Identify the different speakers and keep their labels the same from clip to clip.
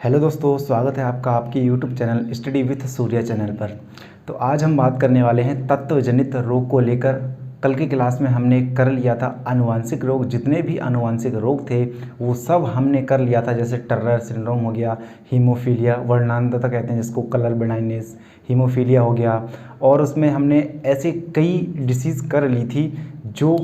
Speaker 1: Hello दोस्तों, स्वागत है आपका आपके YouTube channel study with Surya channel पर। तो आज हम बात करने वाले हैं तत्वजनित रोग को लेकर। कल की क्लास में हमने कर लिया था आनुवांशिक रोग। जितने भी आनुवांशिक रोग थे वो सब हमने कर लिया था, जैसे टर्नर सिंड्रोम हो गया, हीमोफीलिया, वर्णांधता कहते हैं जिसको, कलर ब्लाइंडनेस, हीमोफीलिया हो गया। और उसमें हमने ऐसे कई डिसीज़ कर ली थी जो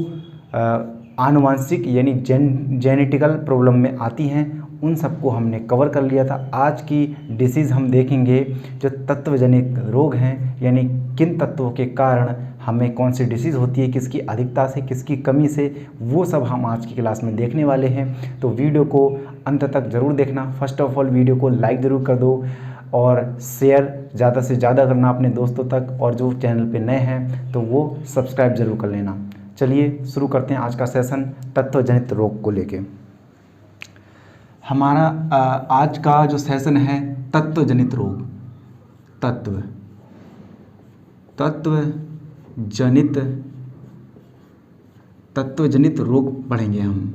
Speaker 1: आनुवांशिक यानी जेनेटिकल प्रॉब्लम में आती हैं। उन सबको हमने कवर कर लिया था। आज की डिसीज़ हम देखेंगे जो तत्वजनित रोग हैं, यानी किन तत्वों के कारण हमें कौन सी डिसीज़ होती है, किसकी अधिकता से, किसकी कमी से, वो सब हम आज की क्लास में देखने वाले हैं। तो वीडियो को अंत तक ज़रूर देखना। फर्स्ट ऑफ ऑल वीडियो को लाइक ज़रूर कर दो और शेयर ज़्यादा से ज़्यादा करना अपने दोस्तों तक, और जो चैनल पे नए हैं तो वो सब्सक्राइब ज़रूर कर लेना। चलिए शुरू करते हैं आज का सेशन तत्वजनित रोग को लेके। हमारा आज का जो सेशन है तत्वजनित रोग, तत्वजनित रोग पढ़ेंगे हम।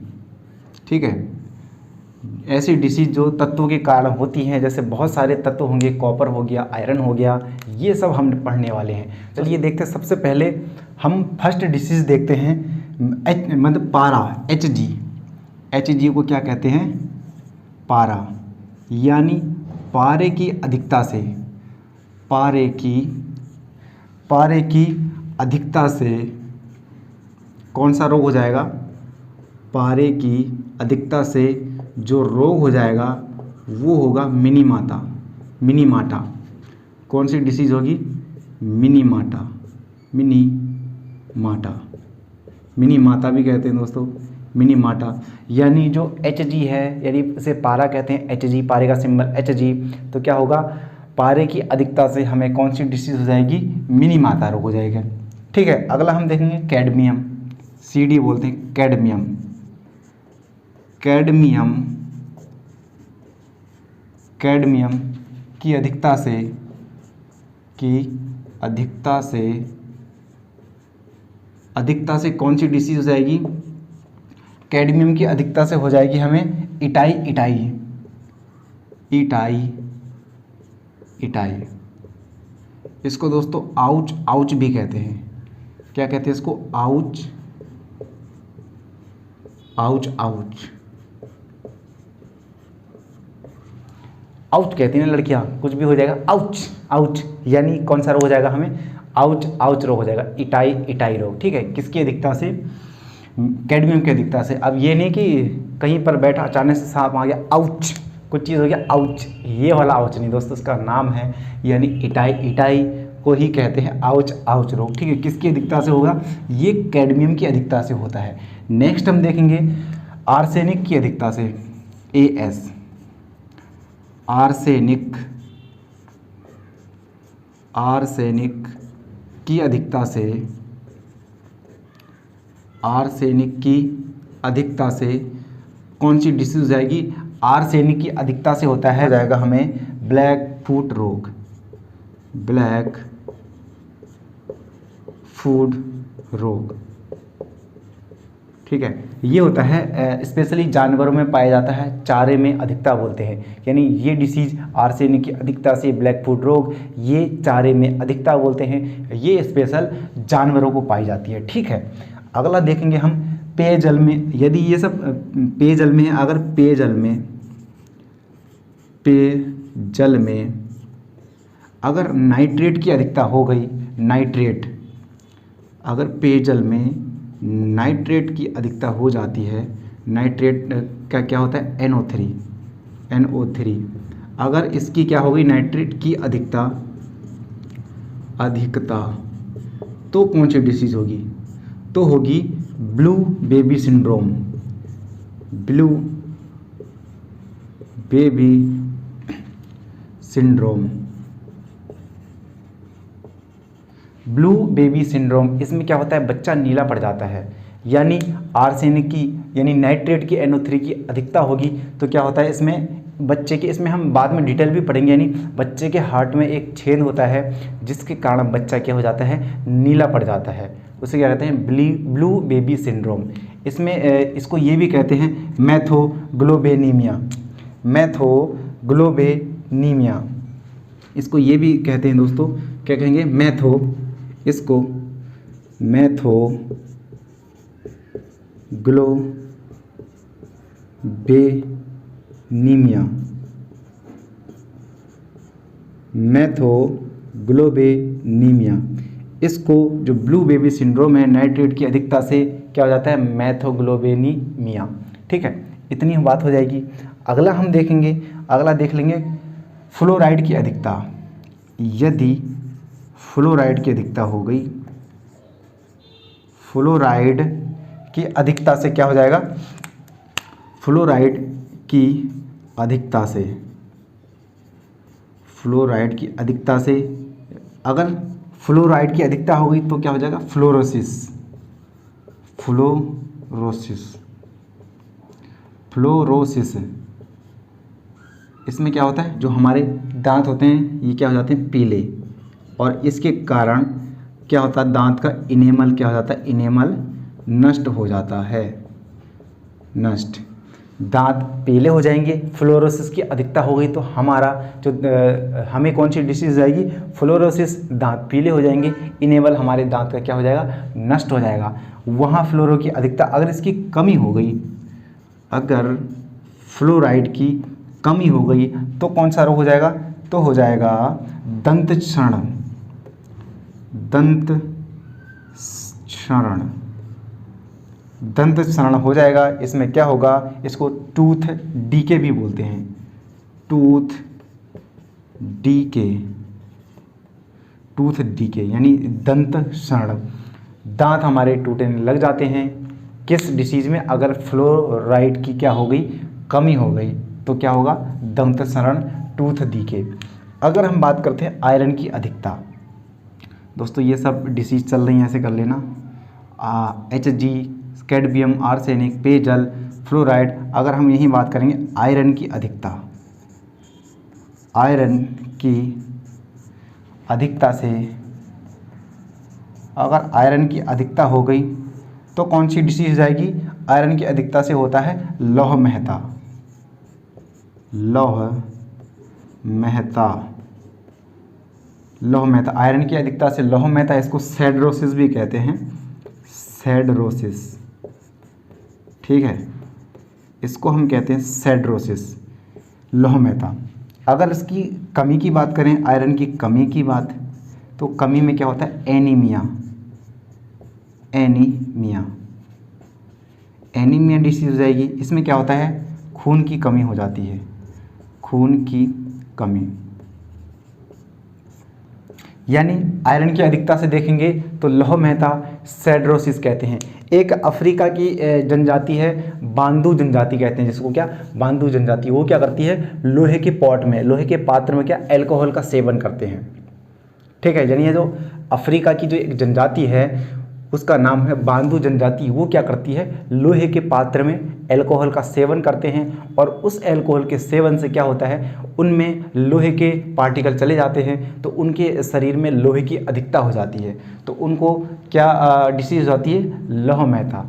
Speaker 1: ठीक है, ऐसी डिसीज जो तत्वों के कारण होती हैं, जैसे बहुत सारे तत्व होंगे, कॉपर हो गया, आयरन हो गया, ये सब हम पढ़ने वाले हैं। चलिए देखते हैं। सबसे पहले हम फर्स्ट डिसीज देखते हैं, मतलब पारा, Hg को क्या कहते हैं? पारा, यानी पारे की अधिकता से, पारे की अधिकता से कौन सा रोग हो जाएगा? पारे की अधिकता से जो रोग हो जाएगा वो होगा मिनीमाटा। कौन सी डिसीज़ होगी? मिनीमाटा भी कहते हैं दोस्तों, मिनीमाटा। यानी जो Hg है, यानी इसे पारा कहते हैं, Hg, पारे का सिंबल Hg। तो क्या होगा? पारे की अधिकता से हमें कौन सी डिसीज़ हो जाएगी? मिनीमाटा रोग हो जाएगा। ठीक है, अगला हम देखेंगे कैडमियम, Cd बोलते हैं, कैडमियम की अधिकता से कौन सी डिसीज हो जाएगी? कैडमियम की अधिकता से हो जाएगी हमें इटाई। इसको दोस्तों आउच भी कहते हैं। क्या कहते हैं इसको? आउच कहती हैं लड़कियां, कुछ भी हो जाएगा आउच, यानी कौन सा रोग हो जाएगा हमें? आउच रोग हो जाएगा, इटाई रोग। ठीक है, किसकी अधिकता से? कैडमियम की अधिकता से। अब ये नहीं कि कहीं पर बैठा अचानक से सांप आ गया, आउच, कुछ चीज़ हो गया आउच, ये वाला आउच नहीं दोस्तों, उसका नाम है, यानी इटाई को ही कहते हैं आउच रोग। ठीक है, किसकी अधिकता से होगा? ये कैडमियम की अधिकता से होता है। नेक्स्ट हम देखेंगे आर्सेनिक की अधिकता से, As, आर्सेनिक की अधिकता से कौन सी डिसीज हो जाएगी? आर्सेनिक की अधिकता से होता है जाएगा हमें ब्लैक फूट रोग। ठीक है, ये होता है स्पेशली जानवरों में पाया जाता है, चारे में अधिकता बोलते हैं। यानी ये डिसीज आर्सेनिक की अधिकता से, ब्लैक फूट रोग, ये चारे में अधिकता बोलते हैं, ये स्पेशल जानवरों को पाई जाती है। ठीक है, अगला देखेंगे हम पेयजल में। यदि ये सब पेयजल में है, अगर पेयजल में अगर नाइट्रेट की अधिकता हो गई, अगर पेयजल में नाइट्रेट की अधिकता हो जाती है, नाइट्रेट का क्या होता है? NO3। अगर इसकी क्या होगी? नाइट्रेट की अधिकता तो कौन सी डिसीज होगी? तो होगी blue baby syndrome. Blue baby syndrome, इसमें क्या होता है? बच्चा नीला पड़ जाता है। यानी आर्सेनिक की, यानी नाइट्रेट की, NO3 की अधिकता होगी तो क्या होता है इसमें? बच्चे के, इसमें हम बाद में डिटेल भी पढ़ेंगे, यानी बच्चे के हार्ट में एक छेद होता है जिसके कारण बच्चा क्या हो जाता है? नीला पड़ जाता है। उसे क्या कहते हैं? Blue baby syndrome. इसमें इसको ये भी कहते हैं मैथोग्लोबिनेमिया। ग्लोबेनीमिया। इसको ये भी कहते हैं दोस्तों, क्या कहेंगे, इसको मैथोग्लोबेनीमिया। इसको जो ब्लू बेबी सिंड्रोम है, नाइट्रेट की अधिकता से क्या हो जाता है, मैथोग्लोबेनीमिया। ठीक है, इतनी बात हो जाएगी। अगला हम देखेंगे, अगला देख लेंगे फ्लोराइड की अधिकता। यदि फ्लोराइड की अधिकता हो गई, फ्लोराइड की अधिकता से क्या हो जाएगा, फ्लोराइड की अधिकता से, फ्लोराइड की अधिकता से, अगर फ्लोराइड की अधिकता हो गई तो क्या हो जाएगा, फ्लोरोसिस। इसमें क्या होता है, जो हमारे दांत होते हैं ये क्या हो जाते हैं, पीले, और इसके कारण क्या होता है, दांत का इनेमल क्या हो जाता है, इनेमल नष्ट हो जाता है, नष्ट, दांत पीले हो जाएंगे। फ्लोरोसिस की अधिकता हो गई तो हमारा जो हमें कौन सी डिसीज आएगी, फ्लोरोसिस, दांत पीले हो जाएंगे, इनेबल हमारे दांत का क्या हो जाएगा, नष्ट हो जाएगा। वहाँ फ्लोरो की अधिकता, अगर इसकी कमी हो गई, अगर फ्लोराइड की कमी हो गई तो कौन सा रोग हो जाएगा, तो हो जाएगा दंत क्षरण हो जाएगा। इसमें क्या होगा, इसको टूथ डीके भी बोलते हैं, टूथ डीके यानी दंत क्षरण। दांत हमारे टूटने लग जाते हैं, किस डिसीज में, अगर फ्लोराइड की क्या हो गई, कमी हो गई, तो क्या होगा, दंत क्षरण, टूथ डीके। अगर हम बात करते हैं आयरन की अधिकता, दोस्तों ये सब डिसीज चल रही हैं, ऐसे कर लेना, HG, कैडमियम, आर्सेनिक, पेयजल, फ्लोराइड। अगर हम यही बात करेंगे आयरन की अधिकता, आयरन की अधिकता से, अगर आयरन की अधिकता हो गई तो कौन सी डिसीज आएगी, आयरन की अधिकता से होता है लौह मेहता। आयरन की अधिकता से लौह मेहता, इसको सैडरोसिस भी कहते हैं, सैडरोसिस। ठीक है, इसको हम कहते हैं सैडरोसिस, लौह मेहता। अगर इसकी कमी की बात करें, आयरन की कमी की बात, तो कमी में क्या होता है, एनीमिया डिसीज हो जाएगी। इसमें क्या होता है, खून की कमी हो जाती है, खून की कमी। यानी आयरन की अधिकता से देखेंगे तो लौह मेहता, सैडरोसिस कहते हैं। एक अफ्रीका की जनजाति है, बांदू जनजाति कहते हैं जिसको, क्या, बांदू जनजाति। वो क्या करती है, लोहे के पॉट में, लोहे के पात्र में क्या, अल्कोहल का सेवन करते हैं। ठीक है, यानी ये जो अफ्रीका की जो एक जनजाति है उसका नाम है बांदू जनजाति। वो क्या करती है, लोहे के पात्र में अल्कोहल का सेवन करते हैं, और उस अल्कोहल के सेवन से क्या होता है, उनमें लोहे के पार्टिकल चले जाते हैं, तो उनके शरीर में लोहे की अधिकता हो जाती है, तो उनको क्या डिसीज होती है, लौह मेहता।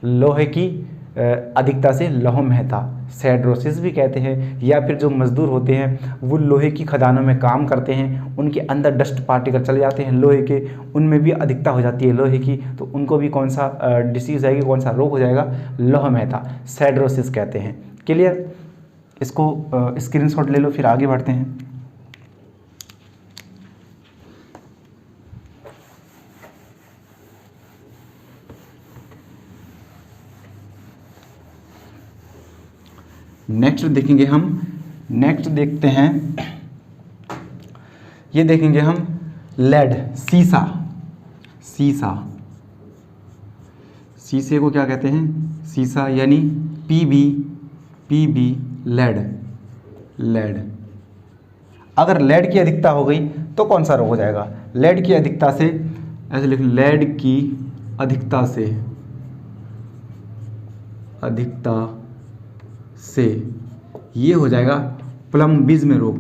Speaker 1: लोहे की अधिकता से लौह मेहता, सैडरोसिस भी कहते हैं। या फिर जो मजदूर होते हैं वो लोहे की खदानों में काम करते हैं, उनके अंदर डस्ट पार्टिकल चले जाते हैं लोहे के, उनमें भी अधिकता हो जाती है लोहे की, तो उनको भी कौन सा डिसीज़ आएगी, कौन सा रोग हो जाएगा, लौह मेहता, सैडरोसिस कहते हैं। क्लियर, इसको स्क्रीनशॉट ले लो, फिर आगे बढ़ते हैं। नेक्स्ट देखेंगे हम, नेक्स्ट देखते हैं, ये देखेंगे हम लेड, शीशे को क्या कहते हैं, शीशा, यानी पीबी लेड। अगर लेड की अधिकता हो गई तो कौन सा रोग हो जाएगा, लेड की अधिकता से, ऐसे लिख, लेड की अधिकता से ये हो जाएगा प्लम्बिज्म रोग,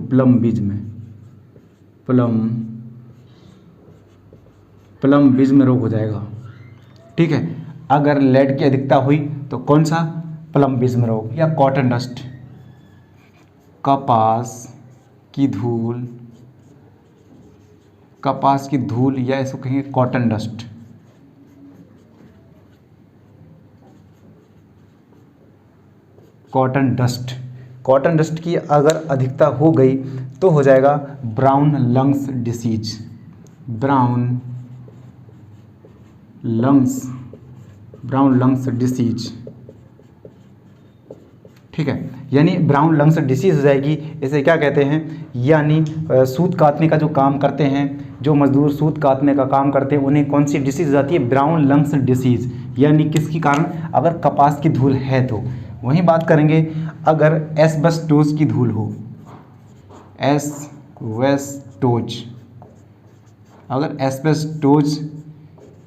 Speaker 1: प्लम्बिज्म रोग हो जाएगा। ठीक है, अगर लेड की अधिकता हुई तो कौन सा, प्लम्बिज्म रोग, या कॉटन डस्ट, कपास की धूल, कपास की धूल या इसको कहेंगे cotton dust. Cotton dust, cotton dust की अगर अधिकता हो गई तो हो जाएगा brown lungs disease. Brown lungs disease, ठीक है, यानी ब्राउन लंग्स डिसीज हो जाएगी। इसे क्या कहते हैं, यानी सूत काटने का जो काम करते हैं, जो मजदूर सूत काटने का काम करते हैं, उन्हें कौन सी डिसीज हो जाती है, ब्राउन लंग्स डिसीज। यानी किसके कारण, अगर कपास की धूल है तो। वहीं बात करेंगे अगर एस्बेस्टोस की धूल हो, एस्बेस्टोज, अगर एस्बेस्टोज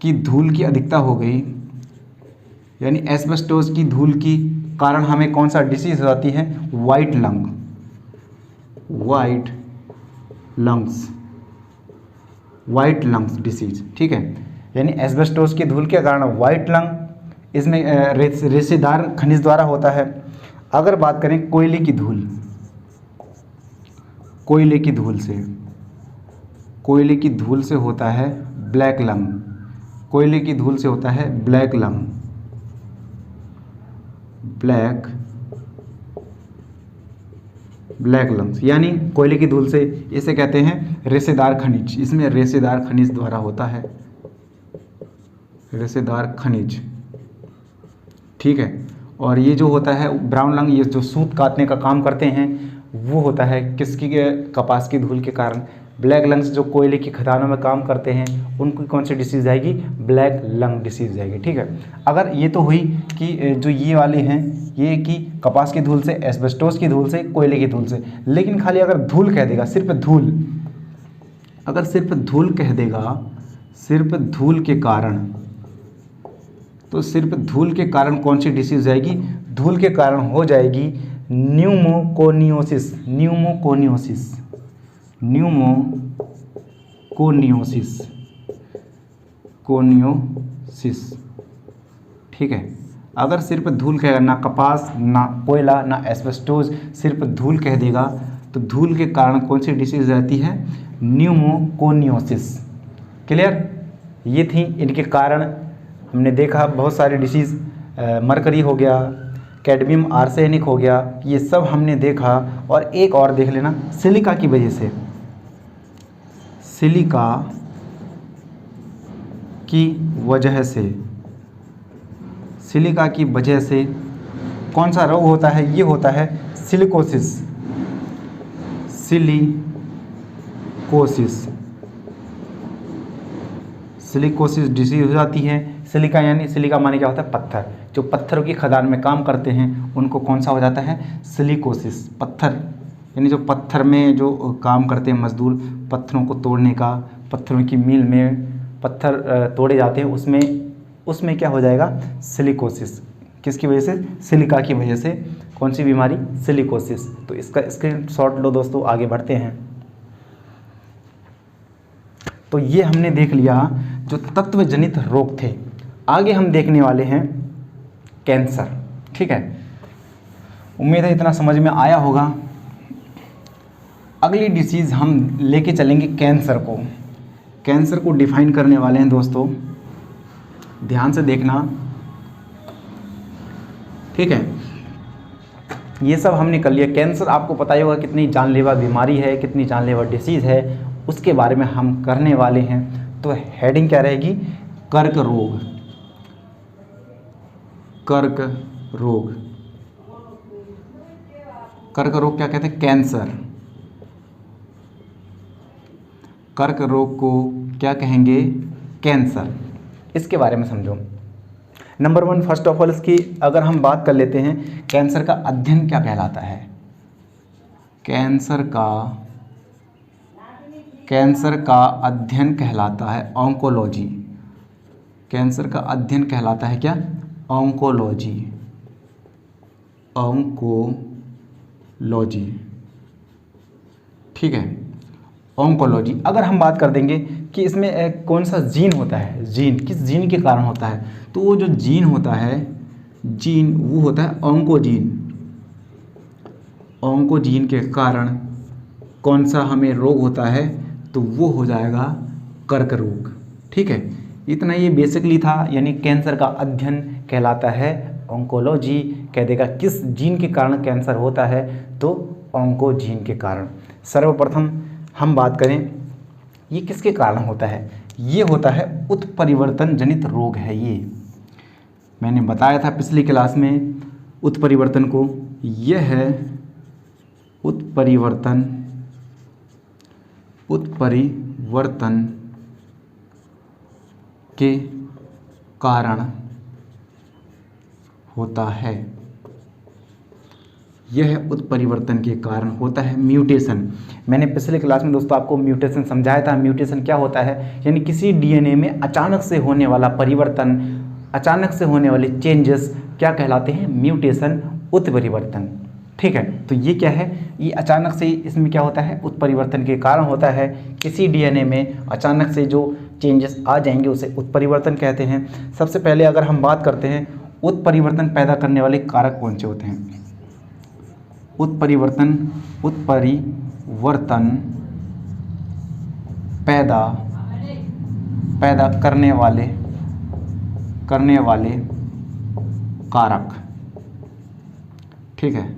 Speaker 1: की धूल की अधिकता हो गई, यानी एस्बेस्टोस की धूल की कारण हमें कौन सा डिसीज हो जाती है, वाइट लंग्स डिसीज, ठीक है। यानी एस्बेस्टोस की धूल के कारण वाइट लंग, इसमें रेशेदार खनिज द्वारा होता है। अगर बात करें कोयले की धूल, कोयले की धूल से होता है ब्लैक लंग, कोयले की धूल से होता है ब्लैक लंग, ब्लैक लंग्स, यानी कोयले की धूल से, इसे कहते हैं रेशेदार खनिज। इसमें रेशेदार खनिज द्वारा होता है, रेशेदार खनिज, ठीक है। और ये जो होता है ब्राउन लंग, ये जो सूत काटने का काम करते हैं, वो होता है किसकी, कपास की धूल के कारण। ब्लैक लंग्स जो कोयले की खदानों में काम करते हैं, उनको कौन सी डिसीज़ आएगी, ब्लैक लंग डिसीज़ आएगी, ठीक है। अगर ये तो हुई कि जो ये वाले हैं, ये कि कपास की धूल से, एस्बेस्टोस की धूल से, कोयले की धूल से। लेकिन खाली अगर धूल कह देगा, सिर्फ धूल, अगर सिर्फ धूल कह देगा, सिर्फ धूल के कारण, तो सिर्फ धूल के कारण कौन सी डिसीज़ आएगी, धूल के कारण हो जाएगी न्यूमोकोनियोसिस, ठीक है। अगर सिर्फ धूल कहेगा, ना कपास, ना कोयला, ना एस्बेस्टोस, सिर्फ धूल कह देगा, तो धूल के कारण कौन सी डिसीज़ रहती है, न्यूमोकोनियोसिस। क्लियर। ये थी इनके कारण। हमने देखा बहुत सारे डिसीज़, मरकरी हो गया, कैडमियम आर्सेनिक हो गया, ये सब हमने देखा। और एक और देख लेना, सिलिका की वजह से, सिलिका की वजह से कौन सा रोग होता है, ये होता है सिलिकोसिस, सिलिकोसिस डिसीज हो जाती है। सिलिका यानी, सिलिका माने क्या होता है, पत्थर। जो पत्थरों की खदान में काम करते हैं, उनको कौन सा हो जाता है, सिलिकोसिस। पत्थर यानी जो पत्थर में जो काम करते हैं मजदूर, पत्थरों को तोड़ने का, पत्थरों की मील में पत्थर तोड़े जाते हैं, उसमें क्या हो जाएगा, सिलिकोसिस। किसकी वजह से, सिलिका की वजह से। कौन सी बीमारी, सिलिकोसिस। तो इसका स्क्रीनशॉट लो दोस्तों, आगे बढ़ते हैं। तो ये हमने देख लिया जो तत्व जनित रोग थे। आगे हम देखने वाले हैं कैंसर, ठीक है। उम्मीद है इतना समझ में आया होगा। अगली डिसीज़ हम लेके चलेंगे कैंसर को। कैंसर को डिफाइन करने वाले हैं दोस्तों, ध्यान से देखना, ठीक है। ये सब हमने कर लिया। कैंसर आपको पता ही होगा कितनी जानलेवा बीमारी है, कितनी जानलेवा डिसीज़ है, उसके बारे में हम करने वाले हैं। तो हेडिंग क्या रहेगी, कर्क रोग। कर्क रोग क्या कहते हैं, कैंसर। कर्क रोग को क्या कहेंगे, कैंसर। इसके बारे में समझो। नंबर 1, फर्स्ट ऑफ ऑल इसकी अगर हम बात कर लेते हैं, कैंसर का अध्ययन क्या कहलाता है। कैंसर का अध्ययन कहलाता है ऑन्कोलॉजी। कैंसर का अध्ययन कहलाता है क्या, ऑन्कोलॉजी। ठीक है, ऑन्कोलॉजी। अगर हम बात कर देंगे कि इसमें कौन सा जीन होता है, जीन किस जीन के कारण होता है, तो वो जो जीन होता है, वो होता है ऑन्कोजीन। ऑन्कोजीन के कारण कौन सा हमें रोग होता है, तो वो हो जाएगा कर्क रोग। ठीक है, इतना ये बेसिकली था, यानी कैंसर का अध्ययन कहलाता है ऑन्कोलॉजी। कह देगा किस जीन के कारण कैंसर होता है, तो ऑन्कोजीन के कारण। सर्वप्रथम हम बात करें ये किसके कारण होता है, ये होता है उत्परिवर्तन जनित रोग है। ये मैंने बताया था पिछली क्लास में उत्परिवर्तन को, यह है उत्परिवर्तन के कारण होता है। यह उत्परिवर्तन के कारण होता है म्यूटेशन। मैंने पिछले क्लास में दोस्तों आपको म्यूटेशन समझाया था। म्यूटेशन क्या होता है, यानी किसी डीएनए में अचानक से होने वाला परिवर्तन, अचानक से होने वाले चेंजेस क्या कहलाते हैं, म्यूटेशन, उत्परिवर्तन। ठीक है, तो ये क्या है, ये अचानक से इसमें क्या होता है, उत्परिवर्तन के कारण होता है। किसी डीएनए में अचानक से जो चेंजेस आ जाएंगे उसे उत्परिवर्तन कहते हैं। सबसे पहले अगर हम बात करते हैं उत्परिवर्तन पैदा करने वाले कारक कौन से होते हैं। उत्परिवर्तन पैदा करने वाले कारक। ठीक है,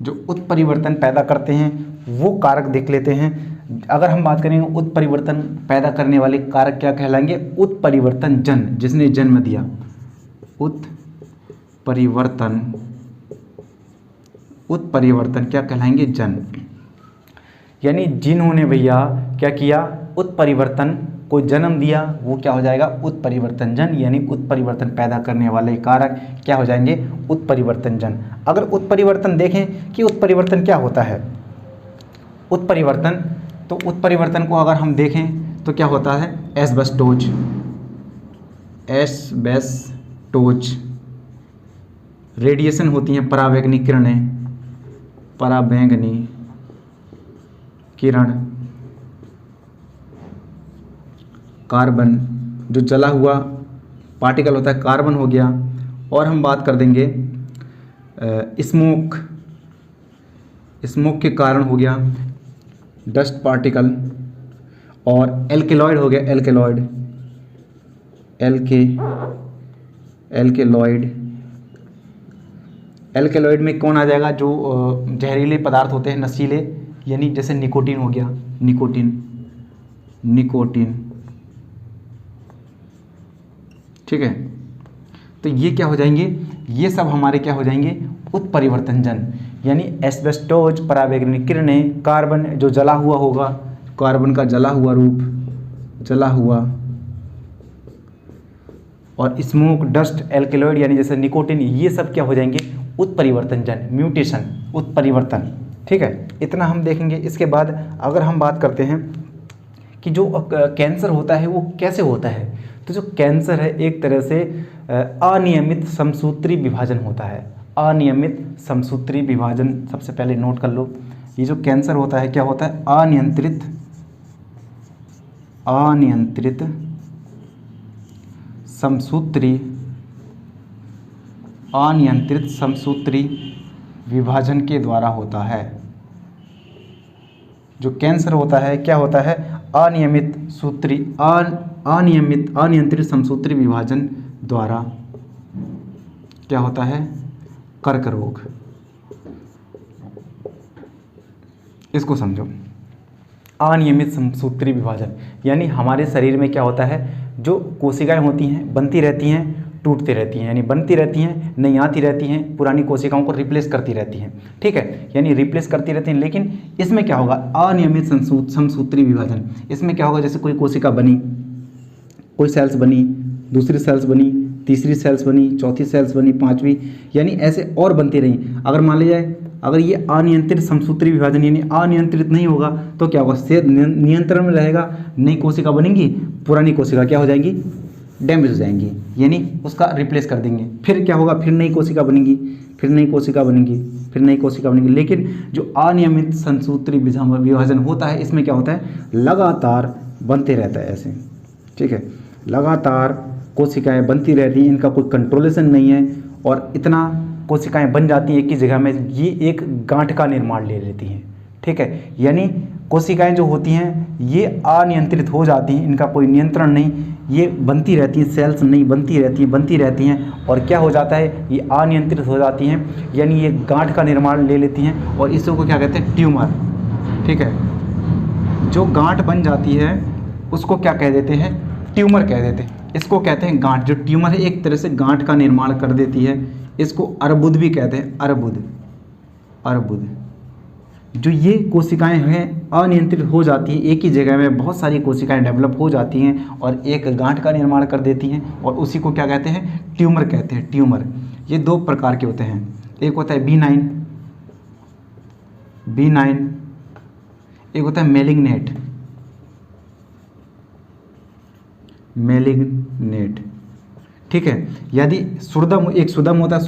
Speaker 1: जो उत्परिवर्तन पैदा करते हैं वो कारक देख लेते हैं। अगर हम बात करेंगे उत्परिवर्तन पैदा करने वाले कारक क्या कहलाएंगे, उत्परिवर्तन जन, जिसने जन्म दिया, उत्परिवर्तन क्या कहलाएंगे, जन। यानी जिन्होंने भैया क्या किया, उत्परिवर्तन को जन्म दिया, वो क्या हो जाएगा, उत्परिवर्तन जन। यानी उत्परिवर्तन पैदा करने वाले कारक क्या हो जाएंगे, उत्परिवर्तन जन। अगर उत्परिवर्तन देखें कि उत्परिवर्तन क्या होता है, उत्परिवर्तन, तो उत्परिवर्तन को अगर हम देखें तो क्या होता है, एस्बेस्टोज, रेडिएशन होती हैं, पराबैंगनी किरण, कार्बन, जो जला हुआ पार्टिकल होता है कार्बन हो गया। और हम बात कर देंगे स्मोक के कारण हो गया डस्ट पार्टिकल। और एल्केलॉइड हो गया, एल्केलॉइड में कौन आ जाएगा, जो जहरीले पदार्थ होते हैं, नशीले, यानी जैसे निकोटीन हो गया, निकोटीन। ठीक है, तो ये क्या हो जाएंगे, ये सब हमारे क्या हो जाएंगे, उत्परिवर्तन जन। यानी एस्बेस्टोज, पराबैंगनी किरणें, कार्बन जो जला हुआ होगा, कार्बन का जला हुआ रूप, और स्मोक, डस्ट, एल्केलॉइड यानी जैसे निकोटीन, ये सब क्या हो जाएंगे, उत्परिवर्तन जन, म्यूटेशन, उत्परिवर्तन। ठीक है, इतना हम देखेंगे। इसके बाद अगर हम बात करते हैं कि जो कैंसर होता है वो कैसे होता है, तो जो कैंसर है एक तरह से अनियमित समसूत्री विभाजन होता है। अनियमित समसूत्री विभाजन सबसे पहले नोट कर लो। ये जो कैंसर होता है क्या होता है, अनियंत्रित समसूत्री विभाजन के द्वारा होता है। जो कैंसर होता है क्या होता है, अनियंत्रित समसूत्री विभाजन द्वारा क्या होता है, कर्क रोग। इसको समझो, अनियमित समसूत्री विभाजन यानी हमारे शरीर में क्या होता है, जो कोशिकाएं होती हैं बनती रहती हैं, टूटती रहती हैं, यानी बनती रहती हैं, नई आती रहती हैं, पुरानी कोशिकाओं को रिप्लेस करती रहती हैं। ठीक है, यानी रिप्लेस करती रहती हैं। लेकिन इसमें क्या होगा, अनियमित समसूत्री विभाजन। इसमें क्या होगा, जैसे कोई कोशिका बनी, कोई सेल्स बनी, दूसरी सेल्स बनी, तीसरी सेल्स बनी, चौथी सेल्स बनी, पांचवी, यानी ऐसे और बनती रही। अगर मान लिया जाए अगर ये अनियंत्रित समसूत्री विभाजन यानी अनियंत्रित नहीं होगा तो क्या होगा, सेल नियंत्रण में रहेगा, नई कोशिका बनेंगी, पुरानी कोशिका क्या हो जाएंगी, डैमेज हो जाएंगी, यानी उसका रिप्लेस कर देंगे। फिर क्या होगा, फिर नई कोशिका बनेगी, फिर नई कोशिका बनेगी, फिर नई कोशिका बनेगी। लेकिन जो अनियमित समसूत्री विभाजन होता है इसमें क्या होता है, लगातार बनते रहता है ऐसे। ठीक है, लगातार कोशिकाएं बनती रहती हैं, इनका कोई कंट्रोलेशन नहीं है और इतना कोशिकाएं बन जाती हैं एक ही जगह में, ये एक गांठ का निर्माण ले लेती हैं। ठीक है, यानी कोशिकाएं जो होती हैं ये अनियंत्रित हो जाती हैं, इनका कोई नियंत्रण नहीं, ये बनती रहती हैं, सेल्स नहीं बनती रहती हैं और क्या हो जाता है, ये अनियंत्रित हो जाती हैं, यानी ये गांठ का निर्माण ले लेती हैं और इसको क्या कहते हैं, ट्यूमर। ठीक है, जो गांठ बन जाती है उसको क्या कह देते हैं, ट्यूमर कह देते हैं, इसको कहते हैं गांठ। जो ट्यूमर है एक तरह से गांठ का निर्माण कर देती है, इसको अर्बुद भी कहते हैं, अर्बुद। जो ये कोशिकाएं हैं अनियंत्रित हो जाती हैं, एक ही जगह में बहुत सारी कोशिकाएं डेवलप हो जाती हैं और एक गांठ का निर्माण कर देती हैं और उसी को क्या कहते हैं, ट्यूमर कहते हैं, ट्यूमर। ये दो प्रकार के होते हैं, एक होता है B9, एक होता है मैलिग्नेट। ठीक है, यदि सुर्दम, एक सुदम होता है,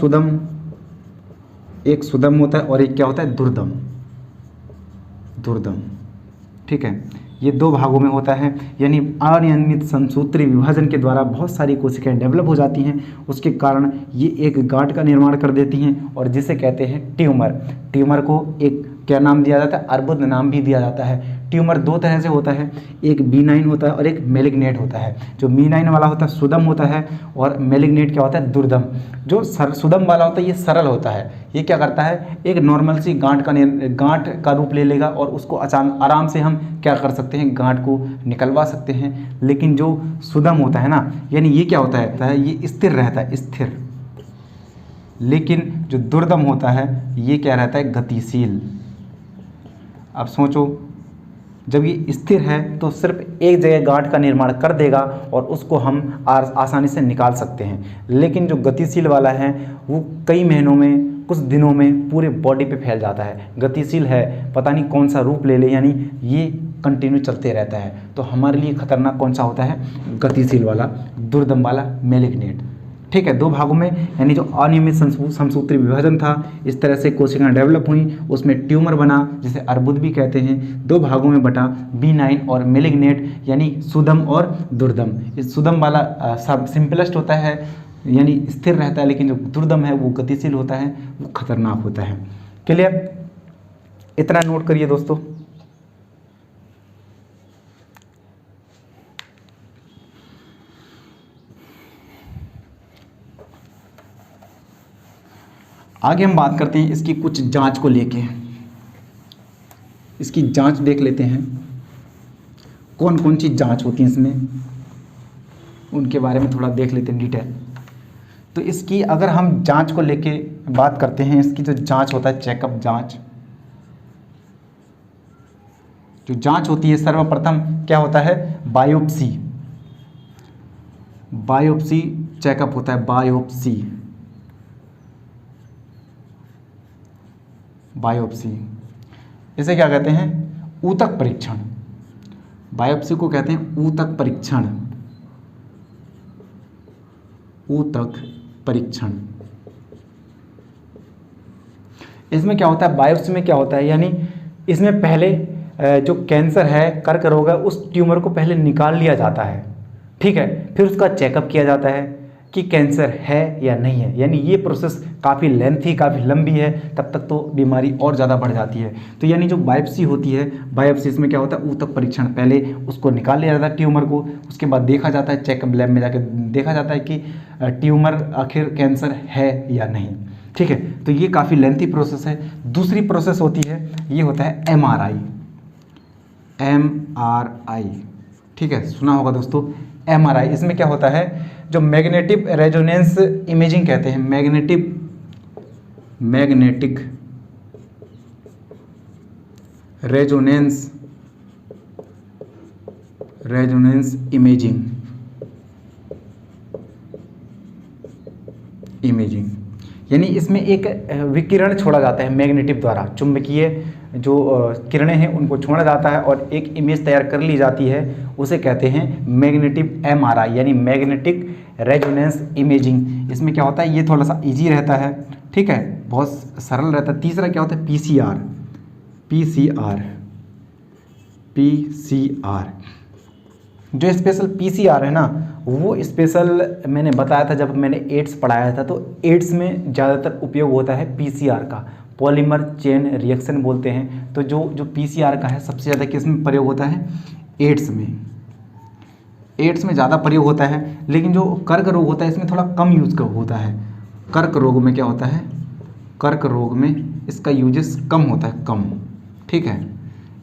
Speaker 1: एक सुदम होता है और एक क्या होता है, दुर्दम। ठीक है, ये दो भागों में होता है, यानी अनियमित समसूत्री विभाजन के द्वारा बहुत सारी कोशिकाएं डेवलप हो जाती हैं, उसके कारण ये एक गांठ का निर्माण कर देती हैं और जिसे कहते हैं ट्यूमर। ट्यूमर को एक क्या नाम दिया जाता है, अर्बुद नाम भी दिया जाता है। ट्यूमर दो तरह से होता है, एक B9 होता है और एक मैलिग्नेट होता है। जो B9 वाला होता है सुदम होता है और मैलिग्नेट क्या होता है, दुर्दम। जो सुदम वाला होता है ये सरल होता है, ये क्या करता है, एक नॉर्मल सी गांठ का रूप ले लेगा और उसको आराम से हम क्या कर सकते हैं, गांठ को निकलवा सकते हैं। लेकिन जो सुदम होता है ना, यानी ये क्या होता है, ये स्थिर रहता है, स्थिर। लेकिन जो दुर्दम होता है ये क्या रहता है, गतिशील। अब सोचो, जब ये स्थिर है तो सिर्फ एक जगह गांठ का निर्माण कर देगा और उसको हम आसानी से निकाल सकते हैं। लेकिन जो गतिशील वाला है वो कई महीनों में, कुछ दिनों में पूरे बॉडी पे फैल जाता है। गतिशील है, पता नहीं कौन सा रूप ले ले, यानी ये कंटिन्यू चलते रहता है। तो हमारे लिए खतरनाक कौन सा होता है, गतिशील वाला, दुर्दम वाला, मैलिग्नेट। ठीक है, दो भागों में, यानी जो अनियमित समसूत्री विभाजन था, इस तरह से कोशिकाएं डेवलप हुई, उसमें ट्यूमर बना जिसे अर्बुद भी कहते हैं। दो भागों में बटा, B9 और मैलिग्नेट, यानी सुदम और दुर्दम। इस सुदम वाला सब सिंपलेस्ट होता है, यानी स्थिर रहता है, लेकिन जो दुर्दम है वो गतिशील होता है, वो खतरनाक होता है। क्लियर, इतना नोट करिए दोस्तों। आगे हम बात करते हैं इसकी कुछ जांच को लेके। इसकी जांच देख लेते हैं, कौन कौन सी जांच होती है इसमें, उनके बारे में थोड़ा देख लेते हैं डिटेल। तो इसकी अगर हम जांच को लेके बात करते हैं, इसकी जो जांच होता है, चेकअप जांच, जो जांच होती है सर्वप्रथम क्या होता है, बायोप्सी चेकअप होता है, बायोप्सी। इसे क्या कहते हैं, ऊतक परीक्षण। बायोप्सी को कहते हैं ऊतक परीक्षण। इसमें क्या होता है, बायोप्सी में क्या होता है, यानी इसमें पहले जो कैंसर है, कर्क रोग है, उस ट्यूमर को पहले निकाल लिया जाता है। ठीक है, फिर उसका चेकअप किया जाता है कि कैंसर है या नहीं है। यानी ये प्रोसेस काफ़ी लेंथी, काफ़ी लंबी है, तब तक तो बीमारी और ज़्यादा बढ़ जाती है। तो यानी जो बायोप्सी होती है, बायोप्सी इसमें क्या होता है, ऊतक परीक्षण। पहले उसको निकाल लिया जाता है ट्यूमर को, उसके बाद देखा जाता है, चेकअप लैब में जाकर देखा जाता है कि ट्यूमर आखिर कैंसर है या नहीं। ठीक है, तो ये काफ़ी लेंथी प्रोसेस है। दूसरी प्रोसेस होती है, ये होता है MRI। ठीक है, सुना होगा दोस्तों, MRI। इसमें क्या होता है, जो मैग्नेटिक रेजोनेंस इमेजिंग कहते हैं, मैग्नेटिक रेजोनेंस इमेजिंग, यानी इसमें एक विकिरण छोड़ा जाता है मैग्नेटिक द्वारा, चुंबकीय जो किरणें हैं उनको छोड़ा जाता है और एक इमेज तैयार कर ली जाती है, उसे कहते हैं मैग्नेटिक MRI, यानी मैग्नेटिक रेजोनेंस इमेजिंग। इसमें क्या होता है, ये थोड़ा सा इजी रहता है, ठीक है, बहुत सरल रहता है। तीसरा क्या होता है, PCR। जो स्पेशल PCR है ना, वो स्पेशल मैंने बताया था जब मैंने एड्स पढ़ाया था, तो एड्स में ज़्यादातर उपयोग होता है पीसीआर का, पॉलीमर चेन रिएक्शन बोलते हैं। तो जो पीसीआर का है सबसे ज़्यादा किस में प्रयोग होता है? एड्स में। एड्स में ज़्यादा प्रयोग होता है, लेकिन जो कर्क रोग होता है इसमें थोड़ा कम यूज होता है। कर्क रोग में क्या होता है? कर्क रोग में इसका यूजेस कम होता है, कम। ठीक है,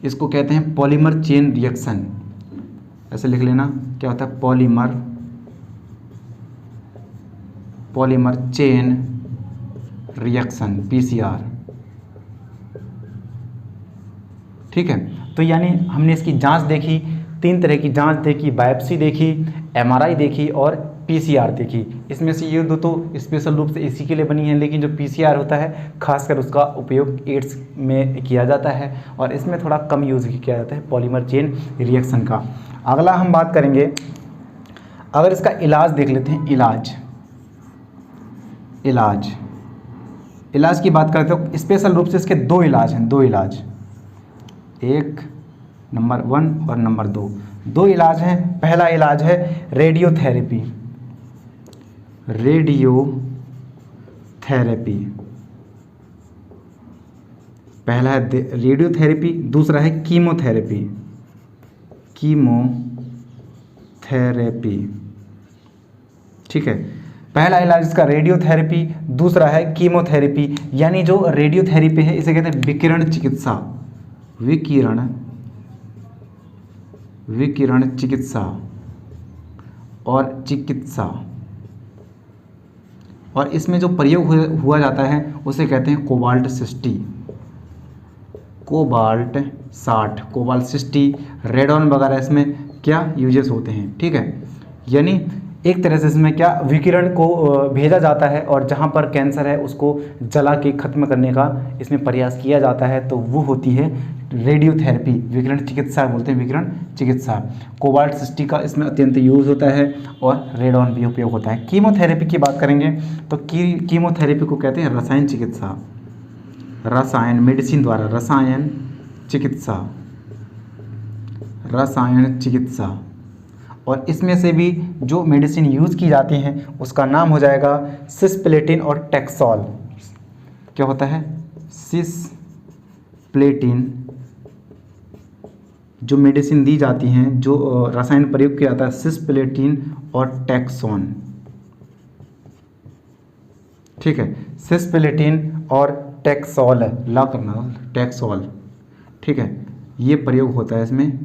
Speaker 1: इसको कहते हैं पॉलीमर चेन रिएक्शन, ऐसे लिख लेना। क्या होता है? Polymer chain reaction, PCR. ठीक है, तो यानी हमने इसकी जांच देखी, 3 तरह की जांच देखी, बायोप्सी देखी, एमआरआई देखी और पीसीआर देखी। इसमें से ये दो तो स्पेशल रूप से इसी के लिए बनी है, लेकिन जो पीसीआर होता है खासकर उसका उपयोग एड्स में किया जाता है और इसमें थोड़ा कम यूज़ किया जाता है पॉलीमर चेन रिएक्शन का। अगला हम बात करेंगे, अगर इसका इलाज देख लेते हैं। इलाज की बात करते हो, स्पेशल रूप से इसके 2 इलाज हैं, 2 इलाज, एक नंबर 1 और नंबर 2, 2 इलाज हैं। पहला इलाज है रेडियोथेरेपी, पहला है रेडियोथेरेपी, दूसरा है कीमोथेरेपी। ठीक है, पहला इलाज इसका रेडियोथेरेपी, दूसरा है कीमोथेरेपी। यानी जो रेडियोथेरेपी है इसे कहते हैं विकिरण चिकित्सा और चिकित्सा। और इसमें जो प्रयोग हुआ जाता है उसे कहते हैं कोबाल्ट 60, रेडॉन वगैरह इसमें क्या यूजेस होते हैं। ठीक है, यानी एक तरह से इसमें क्या विकिरण को भेजा जाता है और जहाँ पर कैंसर है उसको जला के ख़त्म करने का इसमें प्रयास किया जाता है, तो वो होती है रेडियोथेरेपी, विकिरण चिकित्सा बोलते हैं, विकिरण चिकित्सा। कोबाल्ट 60 का इसमें अत्यंत यूज़ होता है और रेडॉन भी उपयोग होता है। कीमोथेरेपी की बात करेंगे तो कीमोथेरेपी को कहते हैं रसायन चिकित्सा, मेडिसिन द्वारा रसायन चिकित्सा। और इसमें से भी जो मेडिसिन यूज़ की जाती हैं उसका नाम हो जाएगा सिस्प्लेटिन और टैक्सोल। क्या होता है? सिस्प्लेटिन, जो मेडिसिन दी जाती हैं, जो रसायन प्रयोग किया जाता है, सिस्प्लेटिन और टैक्सोन। ठीक है, सिस्प्लेटिन और टैक्सोल, ला करना, टैक्सोल। ठीक है, ये प्रयोग होता है, इसमें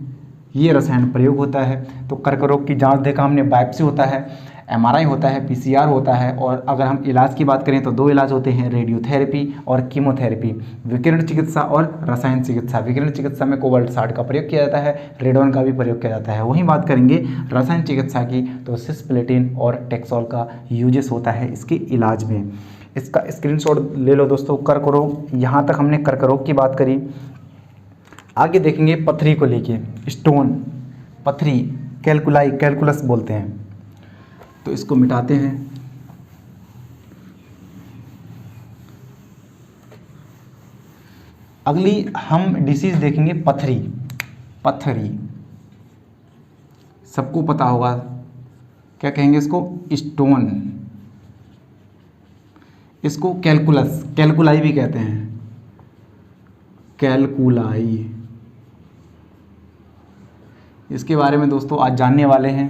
Speaker 1: ये रसायन प्रयोग होता है। तो कर्क रोग की जांच देखा हमने, बायोप्सी होता है, एमआरआई होता है, पीसीआर होता है। और अगर हम इलाज की बात करें तो 2 इलाज होते हैं, रेडियोथेरेपी और कीमोथेरेपी, विकिरण चिकित्सा और रसायन चिकित्सा। विकिरण चिकित्सा में कोबाल्ट 60 का प्रयोग किया जाता है, रेडॉन का भी प्रयोग किया जाता है। वहीं बात करेंगे रसायन चिकित्सा की तो सिस्प्लेटिन और टैक्सोल का यूजेस होता है इसके इलाज में। इसका स्क्रीनशॉट ले लो दोस्तों। कर्क रोग, यहाँ तक हमने कर्क रोग की बात करी। आगे देखेंगे पथरी को लेके, स्टोन, पथरी, कैलकुलस बोलते हैं, तो इसको मिटाते हैं। अगली हम डिसीज देखेंगे पथरी। सबको पता होगा, क्या कहेंगे इसको? स्टोन। इसको कैलकुलाई भी कहते हैं, कैलकुलाई। इसके बारे में दोस्तों आज जानने वाले हैं।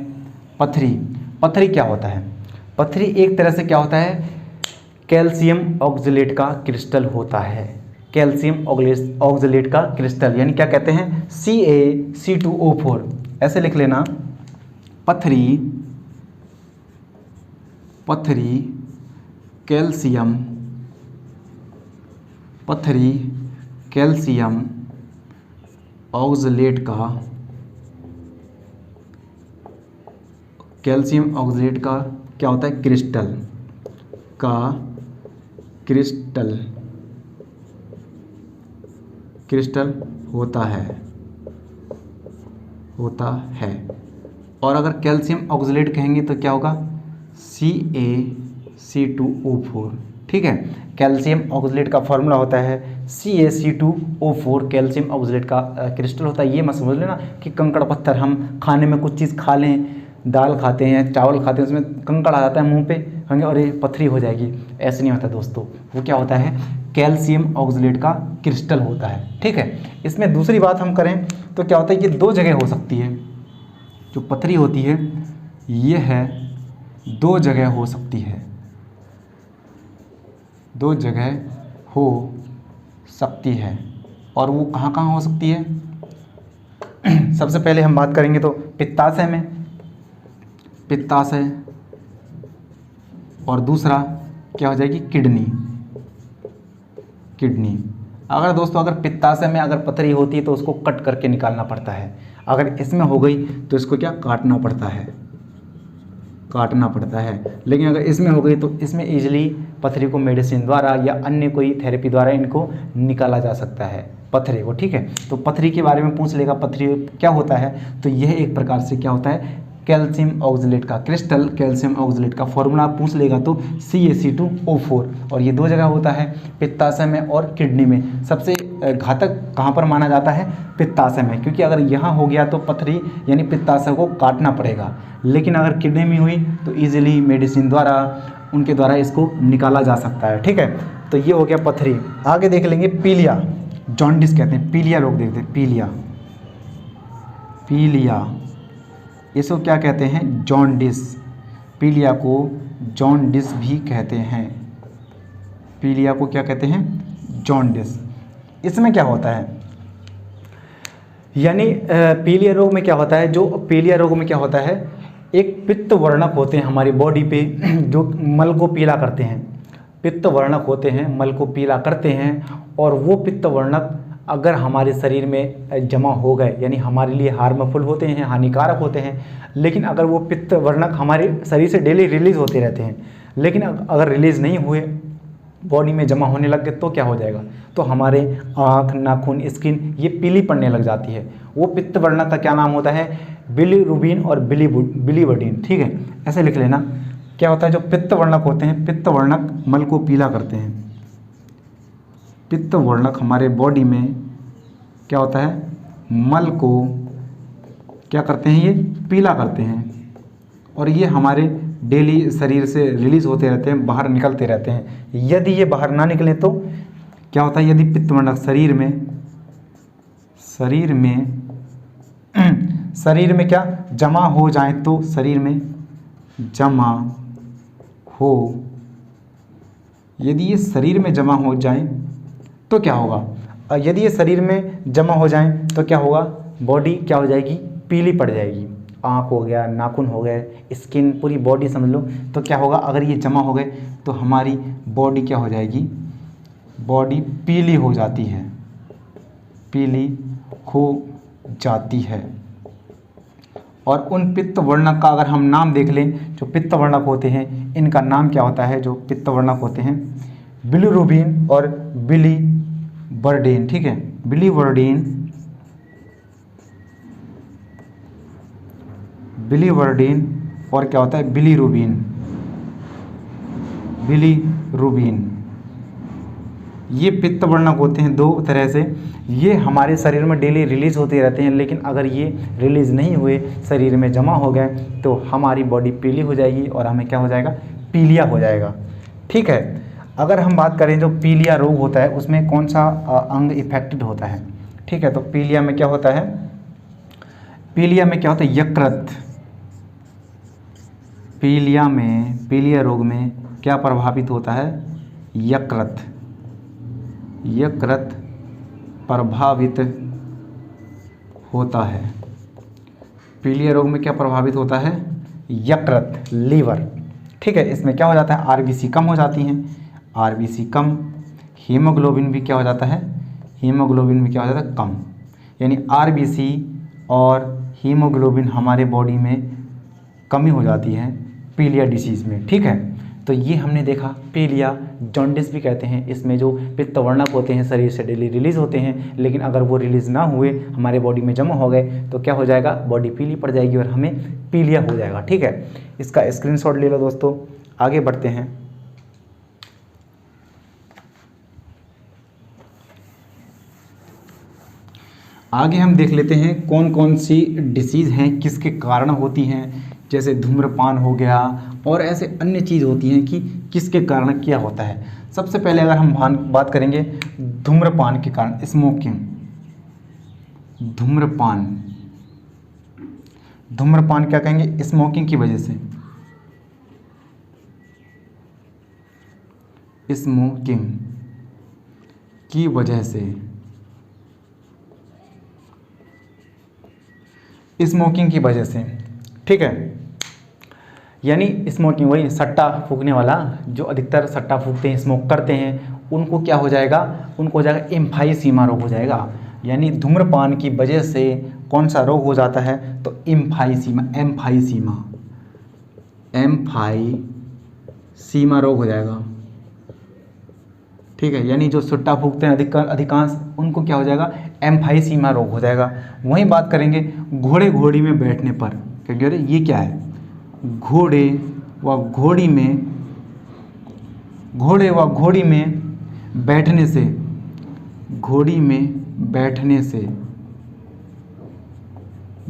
Speaker 1: पथरी क्या होता है? पथरी एक तरह से क्या होता है? कैल्शियम ऑक्जेलेट का क्रिस्टल होता है, कैल्शियम ऑक्जेलेट का क्रिस्टल, यानी क्या कहते हैं? CaC2O4, ऐसे लिख लेना। पथरी कैल्शियम ऑक्जेलेट का क्या होता है? क्रिस्टल होता है। और अगर कैल्शियम ऑक्जेलेट कहेंगे तो क्या होगा? CaC2O4। ठीक है, कैल्शियम ऑक्जेलेट का फॉर्मूला होता है CaC2O4, कैल्शियम ऑक्जेलेट का क्रिस्टल होता है। ये मत समझ लेना कि कंकड़ पत्थर, हम खाने में कुछ चीज़ खा लें दाल खाते हैं, चावल खाते हैं, उसमें कंकड़ आ जाता है मुंह पे, कहेंगे और ये पथरी हो जाएगी, ऐसे नहीं होता दोस्तों। वो क्या होता है, कैल्शियम ऑक्सलेट का क्रिस्टल होता है, ठीक है। इसमें दूसरी बात हम करें तो क्या होता है, ये दो जगह हो सकती है, जो पथरी होती है ये है दो जगह हो सकती है, दो जगह हो सकती है। और वो कहाँ कहाँ हो सकती है? सबसे पहले हम बात करेंगे तो पित्ताशय में, पित्ताशय, और दूसरा क्या हो जाएगी, किडनी, किडनी। अगर दोस्तों अगर पित्ताशय में अगर पथरी होती है तो उसको कट करके निकालना पड़ता है, अगर इसमें हो गई तो इसको क्या काटना पड़ता है, काटना पड़ता है। लेकिन अगर इसमें हो गई तो इसमें ईजिली पथरी को मेडिसिन द्वारा या अन्य कोई थेरेपी द्वारा इनको निकाला जा सकता है पथरी को, ठीक है। तो पथरी के बारे में पूछ लेगा, पथरी क्या होता है, तो यह एक प्रकार से क्या होता है, कैल्शियम ऑक्सलेट का क्रिस्टल, कैल्शियम ऑक्सलेट का फॉर्मूला पूछ लेगा तो CaC2O4, और ये दो जगह होता है, पित्ताशय में और किडनी में। सबसे घातक कहाँ पर माना जाता है, पित्ताशय में, क्योंकि अगर यहाँ हो गया तो पथरी यानी पित्ताशय को काटना पड़ेगा, लेकिन अगर किडनी में हुई तो ईजिली मेडिसिन द्वारा उनके द्वारा इसको निकाला जा सकता है, ठीक है। तो ये हो गया पथरी। आगे देख लेंगे पीलिया, जॉन्डिस कहते हैं, पीलिया लोग देखते हैं, पीलिया, पीलिया, इसको क्या कहते हैं, जॉन्डिस, पीलिया को जॉन्डिस भी कहते हैं, पीलिया को क्या कहते हैं, जॉन्डिस। इसमें क्या होता है, यानी पीलिया रोग में क्या होता है, जो पीलिया रोग में क्या होता है, एक पित्त वर्णक होते हैं हमारी बॉडी पे जो मल को पीला करते हैं, पित्त वर्णक होते हैं, मल को पीला करते हैं, और वो पित्त वर्णक अगर हमारे शरीर में जमा हो गए यानी हमारे लिए हार्मफुल होते हैं, हानिकारक होते हैं। लेकिन अगर वो पित्त वर्णक हमारे शरीर से डेली रिलीज़ होते रहते हैं, लेकिन अगर रिलीज़ नहीं हुए, बॉडी में जमा होने लग गए तो क्या हो जाएगा, तो हमारे आँख, नाखून, स्किन ये पीली पड़ने लग जाती है। वो पित्त वर्णक का क्या नाम होता है, बिलीरुबिन और बिलीवर्डिन, ठीक है, ऐसे लिख लेना। क्या होता है, जो पित्त वर्णक होते हैं, पित्त वर्णक मल को पीला करते हैं, पित्त वर्णक हमारे बॉडी में क्या होता है, मल को क्या करते हैं, ये पीला करते हैं, और ये हमारे डेली शरीर से रिलीज़ होते रहते हैं, बाहर निकलते रहते हैं। यदि ये बाहर ना निकले तो क्या होता है, यदि पित्त वर्णक शरीर में क्या जमा हो जाए तो शरीर में जमा हो, यदि ये शरीर में जमा हो जाए तो क्या होगा, यदि ये शरीर में जमा हो जाए तो क्या होगा, बॉडी क्या हो जाएगी, पीली पड़ जाएगी, आँख हो गया, नाखून हो गए, स्किन, पूरी बॉडी समझ लो। तो क्या होगा, अगर ये जमा हो गए तो हमारी बॉडी क्या हो जाएगी, बॉडी पीली हो जाती है, पीली हो जाती है। और उन पित्त वर्णक का अगर हम नाम देख लें, जो पित्त वर्णक होते हैं इनका नाम क्या होता है, जो पित्त वर्णक होते हैं, बिलीरुबिन और बिलीवर्डिन, ठीक है, बिलीवर्डिन और क्या होता है, बिलीरुबिन, ये पित्त वर्णक होते हैं दो तरह से। ये हमारे शरीर में डेली रिलीज़ होते रहते हैं, लेकिन अगर ये रिलीज़ नहीं हुए, शरीर में जमा हो गए तो हमारी बॉडी पीली हो जाएगी और हमें क्या हो जाएगा, पीलिया हो जाएगा, ठीक है। अगर हम बात करें जो पीलिया रोग होता है उसमें कौन सा अंग इफेक्टेड होता है, ठीक है, तो पीलिया में क्या होता है, पीलिया में क्या होता है, यकृत, पीलिया रोग में क्या प्रभावित होता है, यकृत प्रभावित होता है। पीलिया रोग में क्या प्रभावित होता है, यकृत, लीवर, ठीक है। इसमें क्या हो जाता है, आरबीसी कम हो जाती हैं, आरबीसी कम, हीमोग्लोबिन भी क्या हो जाता है, हीमोग्लोबिन भी क्या हो जाता है, कम, यानी आरबीसी और हीमोग्लोबिन हमारे बॉडी में कमी हो जाती है पीलिया डिसीज़ में, ठीक है। तो ये हमने देखा पीलिया, जॉन्डिस भी कहते हैं, इसमें जो पित्त वर्णक होते हैं शरीर से डेली रिलीज़ होते हैं, लेकिन अगर वो रिलीज़ ना हुए, हमारे बॉडी में जमा हो गए तो क्या हो जाएगा, बॉडी पीली पड़ जाएगी और हमें पीलिया हो जाएगा, ठीक है। इसका स्क्रीनशॉट ले लो दोस्तों। आगे बढ़ते हैं। आगे हम देख लेते हैं कौन कौन सी डिसीज़ हैं, किसके कारण होती हैं, जैसे धूम्रपान हो गया और ऐसे अन्य चीज़ होती हैं कि किसके कारण क्या होता है। सबसे पहले अगर हम बात करेंगे धूम्रपान के कारण, स्मोकिंग, धूम्रपान, धूम्रपान क्या कहेंगे, स्मोकिंग की वजह से, स्मोकिंग की वजह से, स्मोकिंग की वजह से, ठीक है। यानी स्मोकिंग वही सट्टा फूकने वाला, जो अधिकतर सट्टा फूकते हैं, स्मोक करते हैं, उनको क्या हो जाएगा, उनको हो जाएगा एम्फाइसीमा रोग हो जाएगा। यानी धूम्रपान की वजह से कौन सा रोग हो जाता है, तो एम्फाइसीमा, एम्फाइसीमा, एम्फाइसीमा रोग हो जाएगा, ठीक है। यानी जो सुट्टा फूकते हैं अधिकांश, उनको क्या हो जाएगा, एम्फाइसीमा रोग हो जाएगा। वहीं बात करेंगे घोड़े घोड़ी में बैठने पर, क्योंकि अरे ये क्या है, घोड़े व घोड़ी में, घोड़े व घोड़ी में बैठने से, घोड़ी में बैठने से,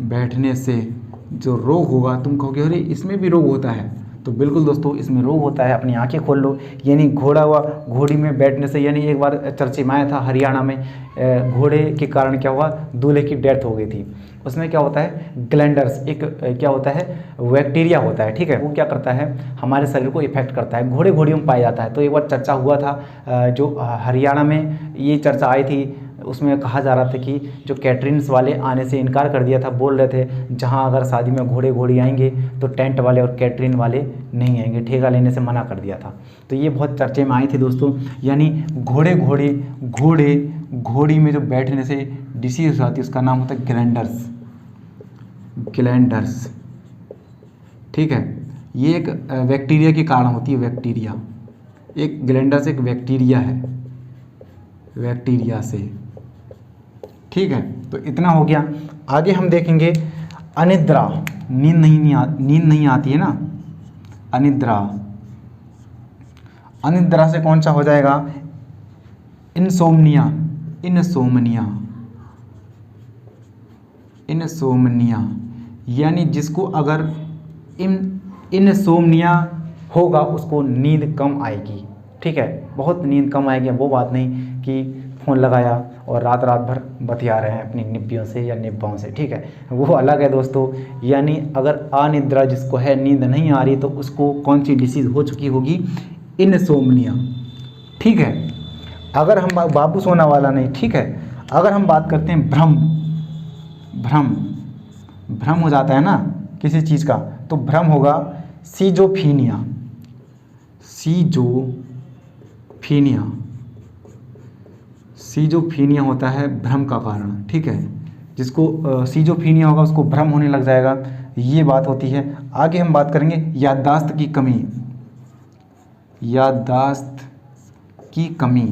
Speaker 1: बैठने से जो रोग होगा, तुम कहोगे अरे इसमें भी रोग होता है, तो बिल्कुल दोस्तों इसमें रोग होता है, अपनी आंखें खोल लो। यानी घोड़ा व घोड़ी में बैठने से, यानी एक बार चर्चा में आया था हरियाणा में, घोड़े के कारण क्या हुआ, दूल्हे की डेथ हो गई थी। उसमें क्या होता है, ग्लैंडर्स, एक क्या होता है, बैक्टीरिया होता है, ठीक है। वो क्या करता है, हमारे शरीर को इफेक्ट करता है, घोड़े घोड़ियों में पाया जाता है। तो एक बार चर्चा हुआ था, जो हरियाणा में ये चर्चा आई थी, उसमें कहा जा रहा था कि जो कैटरिंग्स वाले आने से इनकार कर दिया था, बोल रहे थे जहां अगर शादी में घोड़े घोड़ी आएंगे तो टेंट वाले और कैटरिंग वाले नहीं आएंगे, ठेका लेने से मना कर दिया था। तो ये बहुत चर्चे में आई थी दोस्तों। यानी घोड़े घोड़ी, घोड़े घोड़ी में जो बैठने से डिसीज आती है, उसका नाम होता है ग्लैंडर्स, ग्लैंडर्स, ठीक है। ये एक बैक्टीरिया के कारण होती है, बैक्टीरिया, एक ग्लैंडर्स एक बैक्टीरिया है, बैक्टीरिया से, ठीक है। तो इतना हो गया। आगे हम देखेंगे अनिद्रा, नींद नहीं आती है ना, अनिद्रा, अनिद्रा से कौन सा हो जाएगा, इनसोमनिया, इनसोमनिया, इनसोमनिया। यानी जिसको अगर इनसोमनिया होगा उसको नींद कम आएगी, ठीक है। बहुत नींद कम आएगी, वो बात नहीं कि फ़ोन लगाया और रात भर बतिया रहे हैं अपनी निब्बियों से या निब्बाओं से, ठीक है, वो अलग है दोस्तों। यानी अगर अनिद्रा जिसको है, नींद नहीं आ रही, तो उसको कौन सी डिसीज़ हो चुकी होगी, इनसोमनिया, ठीक है। अगर हम बाबू सोना वाला नहीं, ठीक है। अगर हम बात करते हैं भ्रम, भ्रम, भ्रम हो जाता है ना किसी चीज़ का, तो भ्रम होगा सीजोफीनिया, सीजोफीनिया, सीजोफीनिया होता है भ्रम का कारण, ठीक है। जिसको सीजोफीनिया होगा उसको भ्रम होने लग जाएगा, ये बात होती है। आगे हम बात करेंगे याददाश्त की कमी, याददाश्त की कमी।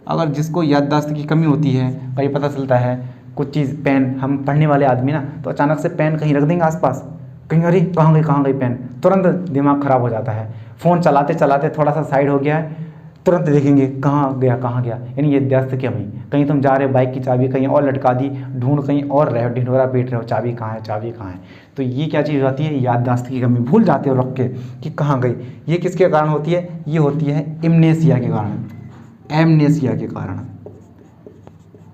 Speaker 1: अगर जिसको याददाश्त की कमी होती है, कहीं पता चलता है कुछ चीज़, पेन, हम पढ़ने वाले आदमी ना, तो अचानक से पेन कहीं रख देंगे आसपास, कहीं अरे कहाँ गई पेन, तुरंत दिमाग ख़राब हो जाता है। फ़ोन चलाते चलाते थोड़ा सा साइड हो गया है, तुरंत देखेंगे कहाँ गया, यानी ये याददाश्त की कमी। कहीं तुम जा रहे हो, बाइक की चाबी कहीं और लटका दी, ढूंढ कहीं और रहे हो, ढिंढोरा पीट रहे हो, चाबी कहाँ है, चाबी कहाँ है। तो ये क्या चीज़ होती है, याददाश्त की कमी, भूल जाते हो रख के कि कहाँ गई। ये किसके कारण होती है, ये होती है एमनेसिया के कारण, एमनेसिया के कारण,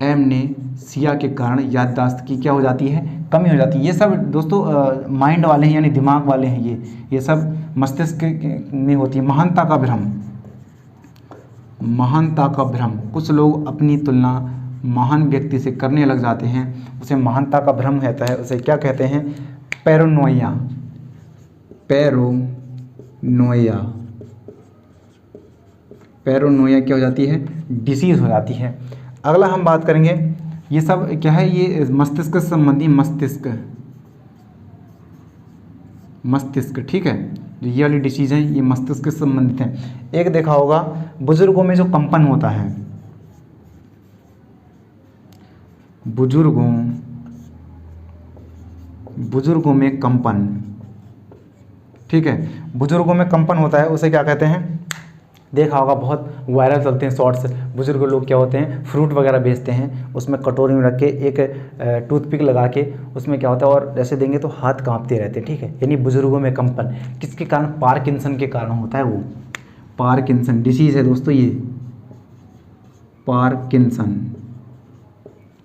Speaker 1: एमनेसिया के कारण याददाश्त की क्या हो जाती है, कमी हो जाती है। ये सब दोस्तों माइंड वाले हैं, यानी दिमाग वाले हैं, ये सब मस्तिष्क में होती है। महानता का भ्रम, महानता का भ्रम, कुछ लोग अपनी तुलना महान व्यक्ति से करने लग जाते हैं, उसे महानता का भ्रम कहता है। उसे क्या कहते हैं, पैरानोया, पैरानोया, पैरानोया क्या हो जाती है, डिसीज़ हो जाती है। अगला हम बात करेंगे, ये सब क्या है, ये मस्तिष्क से संबंधी, मस्तिष्क, मस्तिष्क, ठीक है। जो ये वाली डिसीज़ है ये मस्तिष्क से संबंधित है। एक देखा होगा बुजुर्गों में जो कंपन होता है, बुजुर्गों में कंपन, ठीक है, बुजुर्गों में कंपन होता है, उसे क्या कहते हैं, देखा होगा, बहुत वायरल चलते हैं शॉर्ट्स। बुजुर्ग लोग क्या होते हैं, फ्रूट वगैरह बेचते हैं, उसमें कटोरी में रख के एक टूथपिक लगा के उसमें क्या होता है, और जैसे देंगे तो हाथ कांपते रहते हैं, ठीक है। यानी बुजुर्गों में कंपन किसके कारण, पार्किंसन के कारण होता है। वो पार्किंसन डिसीज़ है दोस्तों, ये पार्किंसन।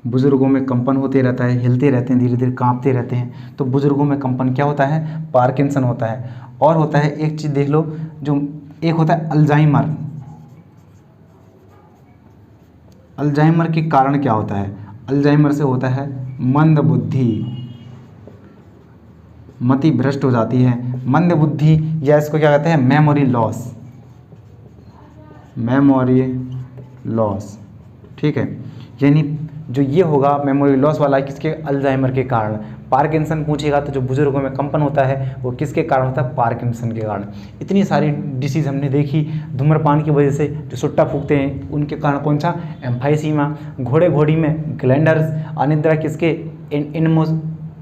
Speaker 1: बुजुर्गों में कंपन होते रहता है, हिलते रहते हैं, धीरे धीरे कांपते रहते हैं, तो बुजुर्गों में कंपन क्या होता है, पार्किंसन होता है। और होता है एक चीज़ देख लो, जो एक होता है अल्जाइमर। अल्जाइमर के कारण क्या होता है, अल्जाइमर से होता है मंद बुद्धि, मति भ्रष्ट हो जाती है, मंद बुद्धि, या इसको क्या कहते हैं, मेमोरी लॉस, मेमोरी लॉस, ठीक है। यानी जो ये होगा मेमोरी लॉस वाला किसके, अल्जाइमर के कारण। पार्किंसन पूछेगा तो जो बुजुर्गों में कंपन होता है वो किसके कारण होता है, पार्किंसन के कारण। इतनी सारी डिसीज़ हमने देखी, धूम्रपान की वजह से जो सुट्टा फूकते हैं उनके कारण कौन सा, एम्फाइसीमा, घोड़े घोड़ी में ग्लैंडर्स, अनिद्रा किसके,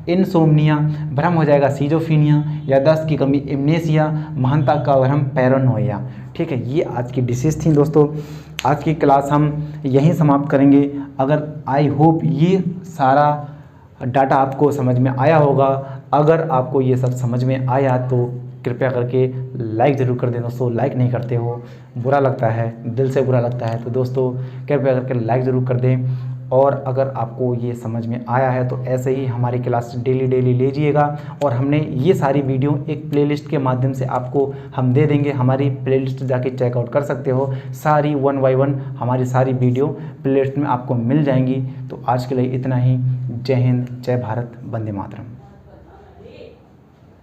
Speaker 1: इनसोमनिया, भ्रम हो जाएगा सीजोफीनिया, याददाश्त की कमी एमनेसिया, महानता का भ्रम पैरानोया, ठीक है। ये आज की डिसीज़ थी दोस्तों। आज की क्लास हम यहीं समाप्त करेंगे। अगर आई होप ये सारा डाटा आपको समझ में आया होगा। अगर आपको ये सब समझ में आया तो कृपया करके लाइक ज़रूर कर दें दोस्तों। लाइक नहीं करते हो, बुरा लगता है, दिल से बुरा लगता है, तो दोस्तों कृपया करके लाइक ज़रूर कर दें। और अगर आपको ये समझ में आया है तो ऐसे ही हमारी क्लास डेली लीजिएगा। और हमने ये सारी वीडियो एक प्लेलिस्ट के माध्यम से आपको हम दे देंगे। हमारी प्लेलिस्ट जाके चेकआउट कर सकते हो, सारी 1 बाय 1 हमारी सारी वीडियो प्लेलिस्ट में आपको मिल जाएंगी। तो आज के लिए इतना ही। जय हिंद, जय भारत, वंदे मातरम।